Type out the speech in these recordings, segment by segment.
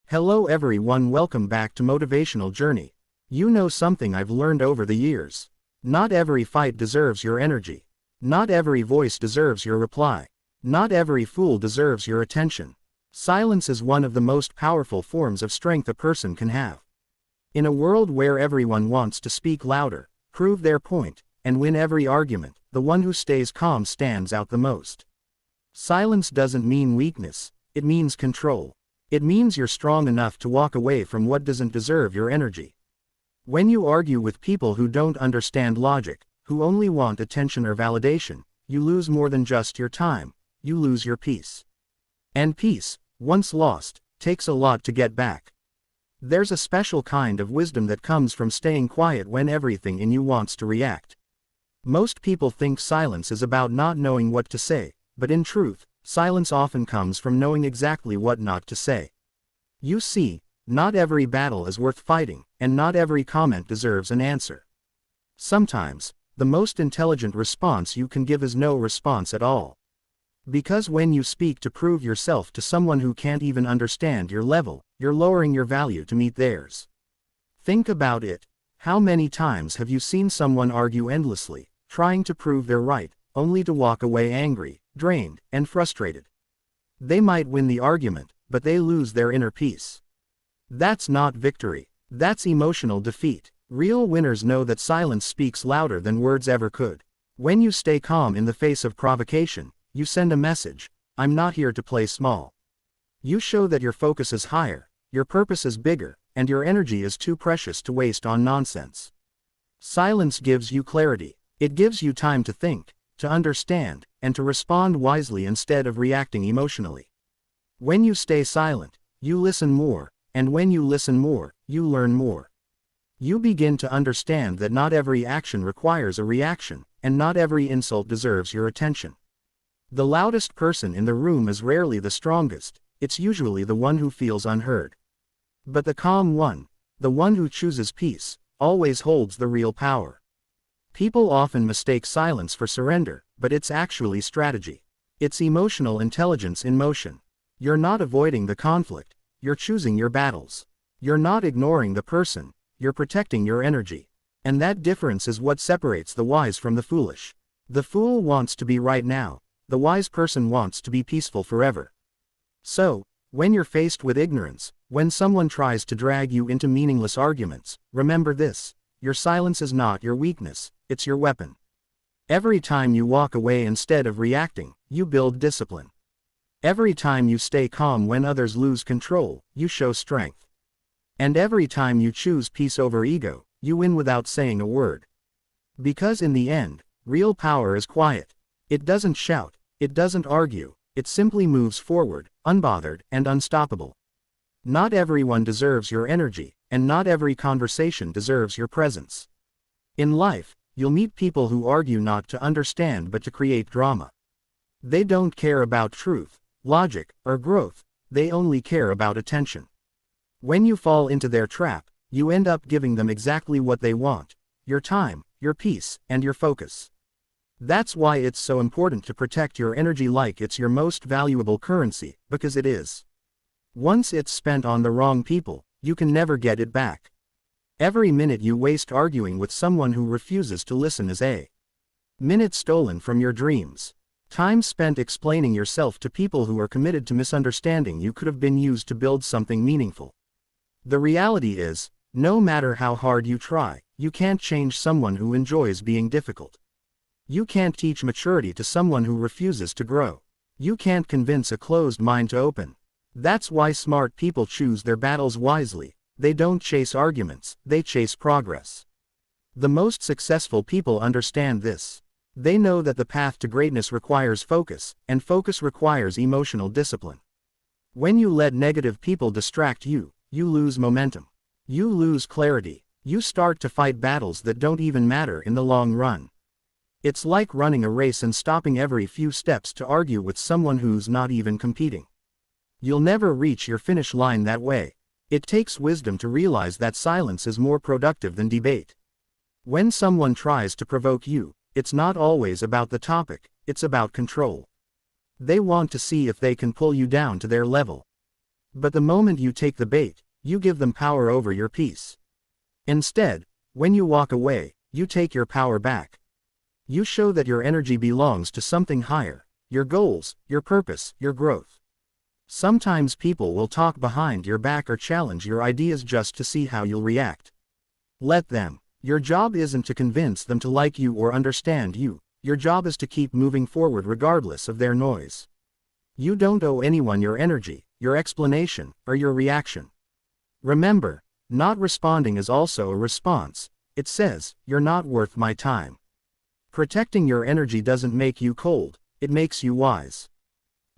Hello everyone, welcome back to Motivational Journey. You know something I've learned over the years. Not every fight deserves your energy. Not every voice deserves your reply. Not every fool deserves your attention. Silence is one of the most powerful forms of strength a person can have. In a world where everyone wants to speak louder, prove their point, and win every argument, the one who stays calm stands out the most. Silence doesn't mean weakness, it means control. It means you're strong enough to walk away from what doesn't deserve your energy. When you argue with people who don't understand logic, who only want attention or validation, you lose more than just your time, you lose your peace. And peace, once lost, takes a lot to get back. There's a special kind of wisdom that comes from staying quiet when everything in you wants to react. Most people think silence is about not knowing what to say, but in truth, silence often comes from knowing exactly what not to say. You see, not every battle is worth fighting, and not every comment deserves an answer. Sometimes, the most intelligent response you can give is no response at all. Because when you speak to prove yourself to someone who can't even understand your level, you're lowering your value to meet theirs. Think about it. How many times have you seen someone argue endlessly, trying to prove they're right, only to walk away angry, drained, and frustrated? They might win the argument, but they lose their inner peace. That's not victory. That's emotional defeat. Real winners know that silence speaks louder than words ever could. When you stay calm in the face of provocation, you send a message: I'm not here to play small. You show that your focus is higher, your purpose is bigger, and your energy is too precious to waste on nonsense. Silence gives you clarity. It gives you time to think, to understand, and to respond wisely instead of reacting emotionally. When you stay silent, you listen more, and when you listen more, you learn more. You begin to understand that not every action requires a reaction, and not every insult deserves your attention. The loudest person in the room is rarely the strongest, it's usually the one who feels unheard. But the calm one, the one who chooses peace, always holds the real power. People often mistake silence for surrender, but it's actually strategy. It's emotional intelligence in motion. You're not avoiding the conflict, you're choosing your battles. You're not ignoring the person, you're protecting your energy. And that difference is what separates the wise from the foolish. The fool wants to be right now, the wise person wants to be peaceful forever. So, when you're faced with ignorance, when someone tries to drag you into meaningless arguments, remember this: your silence is not your weakness, it's your weapon. Every time you walk away instead of reacting, you build discipline. Every time you stay calm when others lose control, you show strength. And every time you choose peace over ego, you win without saying a word. Because in the end, real power is quiet. It doesn't shout, it doesn't argue, it simply moves forward, unbothered and unstoppable. Not everyone deserves your energy, and not every conversation deserves your presence. In life, you'll meet people who argue not to understand but to create drama. They don't care about truth, logic, or growth, they only care about attention. When you fall into their trap, you end up giving them exactly what they want: your time, your peace, and your focus. That's why it's so important to protect your energy like it's your most valuable currency, because it is. Once it's spent on the wrong people, you can never get it back. Every minute you waste arguing with someone who refuses to listen is a minute stolen from your dreams. Time spent explaining yourself to people who are committed to misunderstanding you could have been used to build something meaningful. The reality is, no matter how hard you try, you can't change someone who enjoys being difficult. You can't teach maturity to someone who refuses to grow. You can't convince a closed mind to open. That's why smart people choose their battles wisely. They don't chase arguments, they chase progress. The most successful people understand this. They know that the path to greatness requires focus, and focus requires emotional discipline. When you let negative people distract you, you lose momentum. You lose clarity. You start to fight battles that don't even matter in the long run. It's like running a race and stopping every few steps to argue with someone who's not even competing. You'll never reach your finish line that way. It takes wisdom to realize that silence is more productive than debate. When someone tries to provoke you, it's not always about the topic, it's about control. They want to see if they can pull you down to their level. But the moment you take the bait, you give them power over your peace. Instead, when you walk away, you take your power back. You show that your energy belongs to something higher, your goals, your purpose, your growth. Sometimes people will talk behind your back or challenge your ideas just to see how you'll react. Let them. Your job isn't to convince them to like you or understand you. Your job is to keep moving forward regardless of their noise. You don't owe anyone your energy, your explanation, or your reaction. Remember, not responding is also a response. It says, "You're not worth my time." Protecting your energy doesn't make you cold, it makes you wise.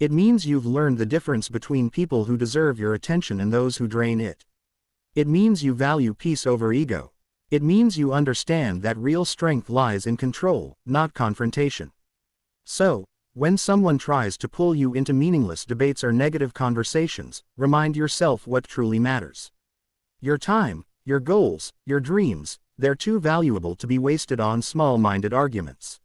It means you've learned the difference between people who deserve your attention and those who drain it. It means you value peace over ego. It means you understand that real strength lies in control, not confrontation. So, when someone tries to pull you into meaningless debates or negative conversations, remind yourself what truly matters. Your time, your goals, your dreams, they're too valuable to be wasted on small-minded arguments.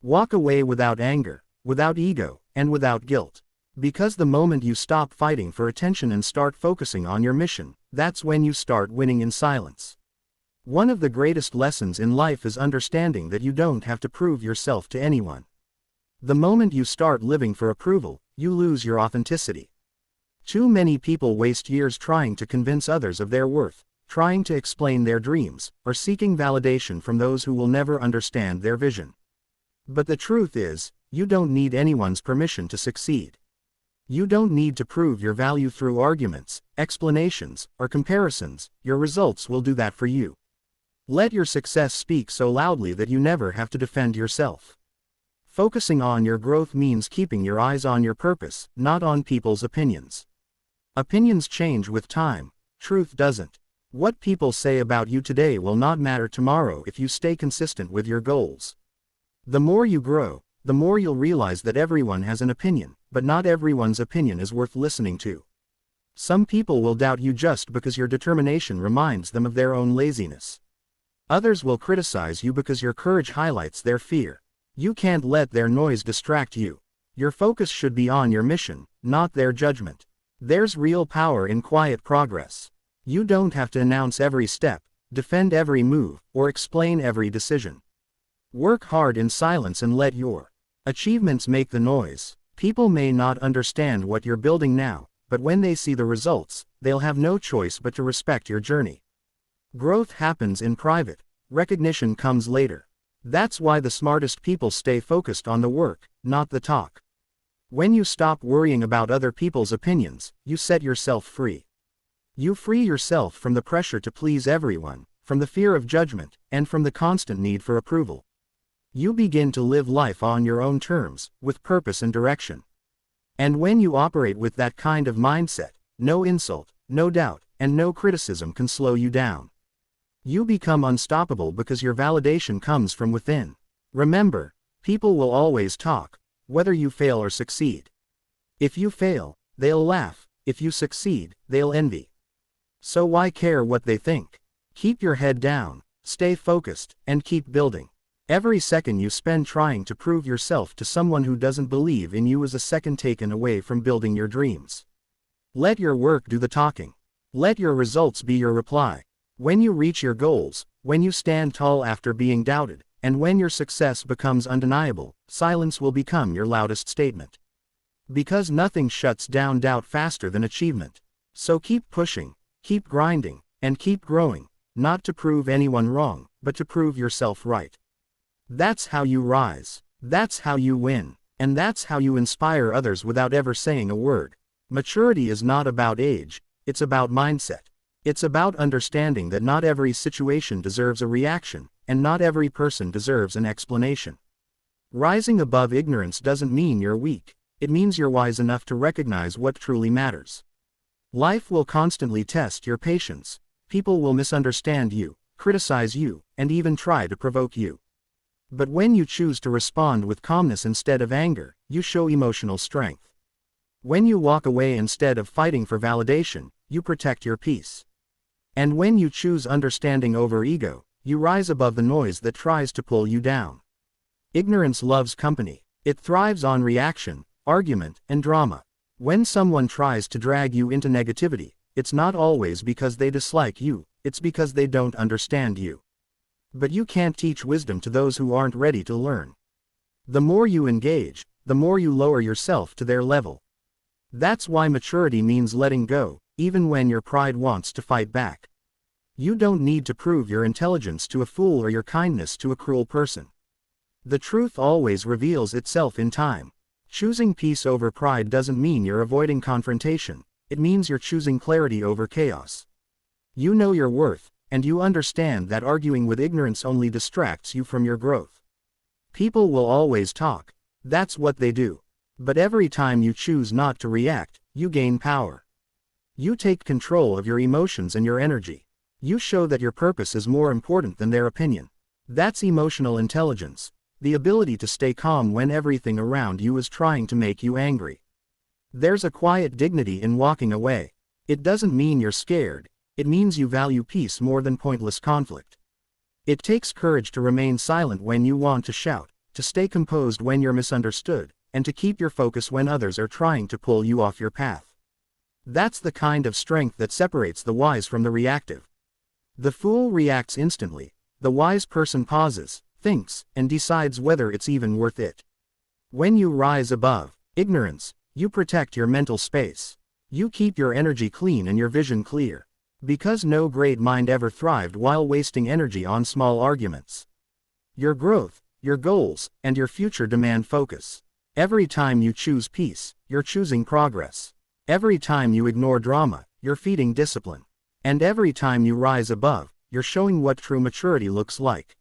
Walk away without anger, without ego, and without guilt. Because the moment you stop fighting for attention and start focusing on your mission, that's when you start winning in silence. One of the greatest lessons in life is understanding that you don't have to prove yourself to anyone. The moment you start living for approval, you lose your authenticity. Too many people waste years trying to convince others of their worth, trying to explain their dreams, or seeking validation from those who will never understand their vision. But the truth is, you don't need anyone's permission to succeed. You don't need to prove your value through arguments, explanations, or comparisons. Your results will do that for you. Let your success speak so loudly that you never have to defend yourself. Focusing on your growth means keeping your eyes on your purpose, not on people's opinions. Opinions change with time, truth doesn't. What people say about you today will not matter tomorrow if you stay consistent with your goals. The more you grow, the more you'll realize that everyone has an opinion, but not everyone's opinion is worth listening to. Some people will doubt you just because your determination reminds them of their own laziness. Others will criticize you because your courage highlights their fear. You can't let their noise distract you. Your focus should be on your mission, not their judgment. There's real power in quiet progress. You don't have to announce every step, defend every move, or explain every decision. Work hard in silence and let your achievements make the noise. People may not understand what you're building now, but when they see the results, they'll have no choice but to respect your journey. Growth happens in private. Recognition comes later. That's why the smartest people stay focused on the work, not the talk. When you stop worrying about other people's opinions, you set yourself free. You free yourself from the pressure to please everyone, from the fear of judgment, and from the constant need for approval. You begin to live life on your own terms, with purpose and direction. And when you operate with that kind of mindset, no insult, no doubt, and no criticism can slow you down. You become unstoppable because your validation comes from within. Remember, people will always talk, whether you fail or succeed. If you fail, they'll laugh. If you succeed, they'll envy. So why care what they think? Keep your head down, stay focused, and keep building. Every second you spend trying to prove yourself to someone who doesn't believe in you is a second taken away from building your dreams. Let your work do the talking. Let your results be your reply. When you reach your goals, when you stand tall after being doubted, and when your success becomes undeniable, silence will become your loudest statement. Because nothing shuts down doubt faster than achievement. So keep pushing, keep grinding, and keep growing, not to prove anyone wrong, but to prove yourself right. That's how you rise. That's how you win. And that's how you inspire others without ever saying a word. Maturity is not about age, it's about mindset. It's about understanding that not every situation deserves a reaction, and not every person deserves an explanation. Rising above ignorance doesn't mean you're weak, it means you're wise enough to recognize what truly matters. Life will constantly test your patience. People will misunderstand you, criticize you, and even try to provoke you. But when you choose to respond with calmness instead of anger, you show emotional strength. When you walk away instead of fighting for validation, you protect your peace. And when you choose understanding over ego, you rise above the noise that tries to pull you down. Ignorance loves company. It thrives on reaction, argument, and drama. When someone tries to drag you into negativity, it's not always because they dislike you, it's because they don't understand you. But you can't teach wisdom to those who aren't ready to learn. The more you engage, the more you lower yourself to their level. That's why maturity means letting go, even when your pride wants to fight back. You don't need to prove your intelligence to a fool or your kindness to a cruel person. The truth always reveals itself in time. Choosing peace over pride doesn't mean you're avoiding confrontation, it means you're choosing clarity over chaos. You know your worth, and you understand that arguing with ignorance only distracts you from your growth. People will always talk, that's what they do. But every time you choose not to react, you gain power. You take control of your emotions and your energy. You show that your purpose is more important than their opinion. That's emotional intelligence. The ability to stay calm when everything around you is trying to make you angry. There's a quiet dignity in walking away. It doesn't mean you're scared, it means you value peace more than pointless conflict. It takes courage to remain silent when you want to shout, to stay composed when you're misunderstood, and to keep your focus when others are trying to pull you off your path. That's the kind of strength that separates the wise from the reactive. The fool reacts instantly, the wise person pauses, thinks, and decides whether it's even worth it. When you rise above ignorance, you protect your mental space. You keep your energy clean and your vision clear. Because no great mind ever thrived while wasting energy on small arguments. Your growth, your goals, and your future demand focus. Every time you choose peace, you're choosing progress. Every time you ignore drama, you're feeding discipline. And every time you rise above, you're showing what true maturity looks like.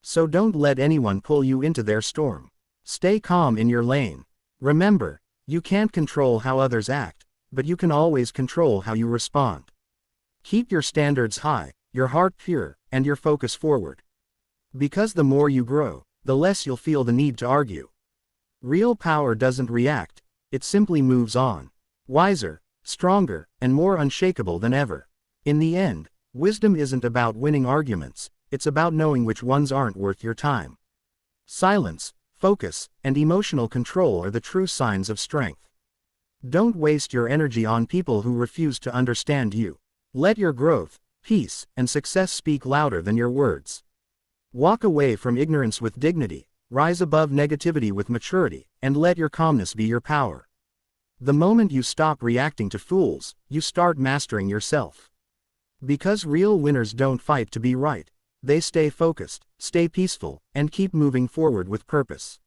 So don't let anyone pull you into their storm. Stay calm in your lane. Remember, you can't control how others act, but you can always control how you respond. Keep your standards high, your heart pure, and your focus forward. Because the more you grow, the less you'll feel the need to argue. Real power doesn't react, it simply moves on. Wiser, stronger, and more unshakable than ever. In the end, wisdom isn't about winning arguments, it's about knowing which ones aren't worth your time. Silence, focus, and emotional control are the true signs of strength. Don't waste your energy on people who refuse to understand you. Let your growth, peace, and success speak louder than your words. Walk away from ignorance with dignity, rise above negativity with maturity, and let your calmness be your power. The moment you stop reacting to fools, you start mastering yourself. Because real winners don't fight to be right. They stay focused, stay peaceful, and keep moving forward with purpose.